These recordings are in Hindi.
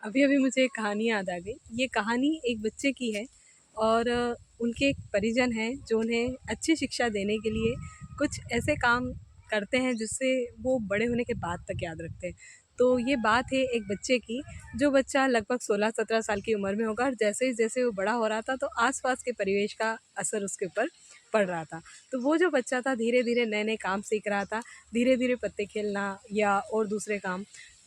अभी-अभी मुझे एक कहानी याद आ गई। ये कहानी एक बच्चे की है और उनके एक परिजन हैं जो उन्हें अच्छी शिक्षा देने के लिए कुछ ऐसे काम करते हैं जिससे वो बड़े होने के बाद तक याद रखते हैं। तो ये बात है एक बच्चे की, जो बच्चा लगभग 16-17 साल की उम्र में होगा और जैसे-जैसे वो बड़ा हो रहा था तो आस-पास के परिवेश का असर उसके ऊपर पड़ रहा था। तो वो जो बच्चा था धीरे-धीरे नए-नए काम सीख रहा था, धीरे-धीरे पत्ते खेलना या और दूसरे काम,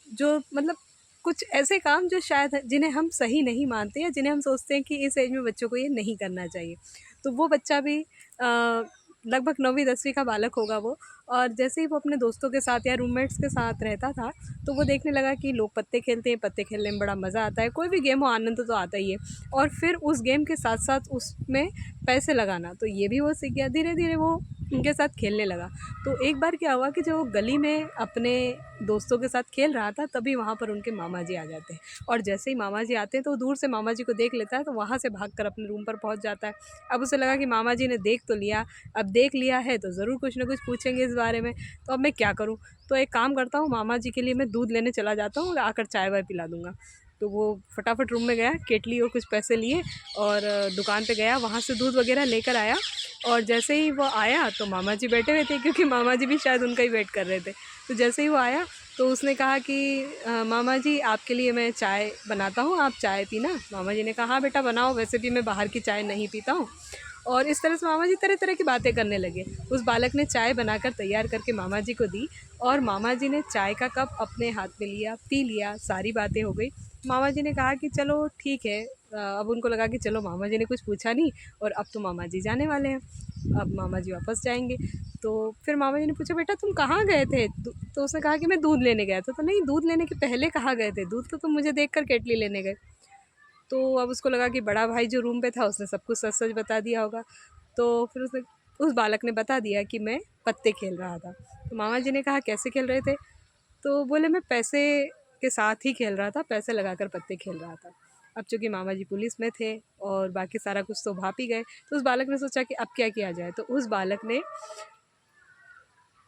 जो मतलब कुछ ऐसे काम जो शायद जिन्हें हम सही नहीं मानते या जिन्हें हम सोचते हैं कि इस एज में बच्चों को ये नहीं करना चाहिए। तो वो बच्चा भी लगभग 9वीं-10वीं का बालक होगा वो, और जैसे ही वो अपने दोस्तों के साथ या रूममेट्स के साथ रहता था, तो वो देखने लगा कि लोग पत्ते खेलते हैं, पत्ते खेलने में बड़ा मज़ा आता है। कोई भी गेम हो आनंद तो आता ही है, और फिर उस गेम के साथ-साथ उसमें पैसे लगाना, तो ये भी वो सीख गया। धीरे-धीरे वो उनके साथ खेलने लगा। तो एक बार क्या हुआ कि जब वो गली में अपने दोस्तों के साथ खेल रहा था, तभी वहाँ पर उनके मामा जी आ जाते हैं, और जैसे ही मामा जी आते हैं तो वो दूर से मामा जी को देख लेता है, तो वहाँ से भागकर अपने रूम पर पहुँच जाता है। अब उसे लगा कि मामा जी ने देख तो लिया, अब देख लिया है तो ज़रूर कुछ ना कुछ पूछेंगे इस बारे में, तो अब मैं क्या करूँ? तो एक काम करता हूँ, मामा जी के लिए मैं दूध लेने चला जाता हूँ और आकर चाय-वाय पिला दूँगा। तो वो फटाफट रूम में गया, केतली और कुछ पैसे लिए और दुकान पे गया, वहाँ से दूध वग़ैरह लेकर आया, और जैसे ही वो आया तो मामा जी बैठे हुए थे, क्योंकि मामा जी भी शायद उनका ही वेट कर रहे थे। तो जैसे ही वो आया तो उसने कहा कि मामा जी आपके लिए मैं चाय बनाता हूँ, आप चाय पीना? मामा जी ने कहा हाँ बेटा बनाओ, वैसे भी मैं बाहर की चाय नहीं पीता हूँ। और इस तरह से मामा जी तरह-तरह की बातें करने लगे। उस बालक ने चाय बनाकर तैयार करके मामा जी को दी, और मामा जी ने चाय का कप अपने हाथ में लिया, पी लिया, सारी बातें हो गई। मामा जी ने कहा कि चलो ठीक है, अब उनको लगा कि चलो मामा जी ने कुछ पूछा नहीं और अब तो मामा जी जाने वाले हैं, अब मामा जी वापस जाएँगे। तो फिर मामा जी ने पूछा बेटा तुम कहाँ गए थे? तो उसने कहा कि मैं दूध लेने गया था। तो नहीं, दूध लेने के पहले कहाँ गए थे? दूध तो तुम मुझे देखकर केतली लेने गए। तो अब उसको लगा कि बड़ा भाई जो रूम पे था उसने सब कुछ सच-सच बता दिया होगा। तो फिर उसने उस बालक ने बता दिया कि मैं पत्ते खेल रहा था। तो मामा जी ने कहा कैसे खेल रहे थे? तो बोले मैं पैसे के साथ ही खेल रहा था, पैसे लगाकर पत्ते खेल रहा था। अब चूँकि मामा जी पुलिस में थे और बाकी सारा कुछ तो भाप ही गए, तो उस बालक ने सोचा कि अब क्या किया जाए? तो उस बालक ने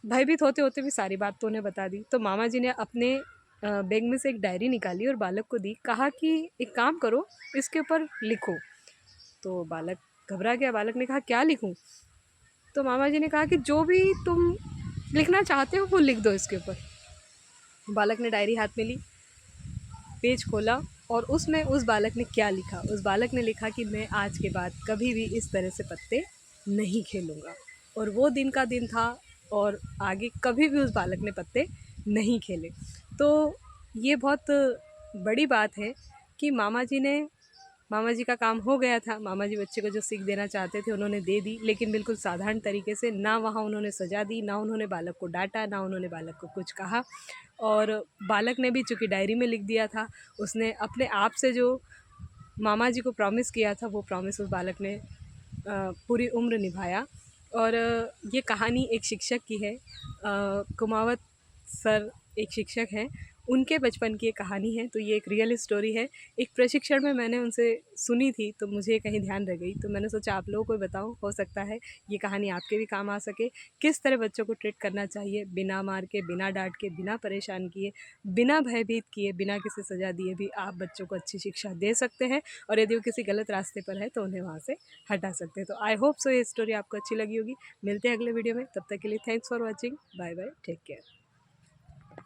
भयभीत होते-होते भी सारी बात तो उन्हें बता दी। तो मामा जी ने अपने बैग में से एक डायरी निकाली और बालक को दी। कहा कि एक काम करो, इसके ऊपर लिखो। तो बालक घबरा गया, बालक ने कहा क्या लिखूँ? तो मामा जी ने कहा कि जो भी तुम लिखना चाहते हो वो लिख दो इसके ऊपर। बालक ने डायरी हाथ में ली, पेज खोला, और उसमें उस बालक ने क्या लिखा? उस बालक ने लिखा कि मैं आज के बाद कभी भी इस तरह से पत्ते नहीं खेलूँगा। और वो दिन का दिन था, और आगे कभी भी उस बालक ने पत्ते नहीं खेले। तो ये बहुत बड़ी बात है कि मामा जी का काम हो गया था। मामा जी बच्चे को जो सीख देना चाहते थे उन्होंने दे दी, लेकिन बिल्कुल साधारण तरीके से। ना वहाँ उन्होंने सज़ा दी, ना उन्होंने बालक को डाँटा, ना उन्होंने बालक को कुछ कहा। और बालक ने भी चूँकि डायरी में लिख दिया था, उसने अपने आप से जो मामा जी को प्रॉमिस किया था वो प्रॉमिस उस बालक ने पूरी उम्र निभाया। और ये कहानी एक शिक्षक की है। कुमावत सर एक शिक्षक हैं, उनके बचपन की ये कहानी है। तो ये एक रियल स्टोरी है। एक प्रशिक्षण में मैंने उनसे सुनी थी तो मुझे कहीं ध्यान रह गई, तो मैंने सोचा आप लोगों को भी बताऊँ, हो सकता है ये कहानी आपके भी काम आ सके। किस तरह बच्चों को ट्रीट करना चाहिए, बिना मार के, बिना डाँट के, बिना परेशान किए, बिना भयभीत किए, बिना किसी सज़ा दिए भी आप बच्चों को अच्छी शिक्षा दे सकते हैं, और यदि वो किसी गलत रास्ते पर है तो उन्हें वहाँ से हटा सकते हैं। तो आई होप सो ये स्टोरी आपको अच्छी लगी होगी। मिलते हैं अगले वीडियो में, तब तक के लिए thanks for watching. Bye bye, take care.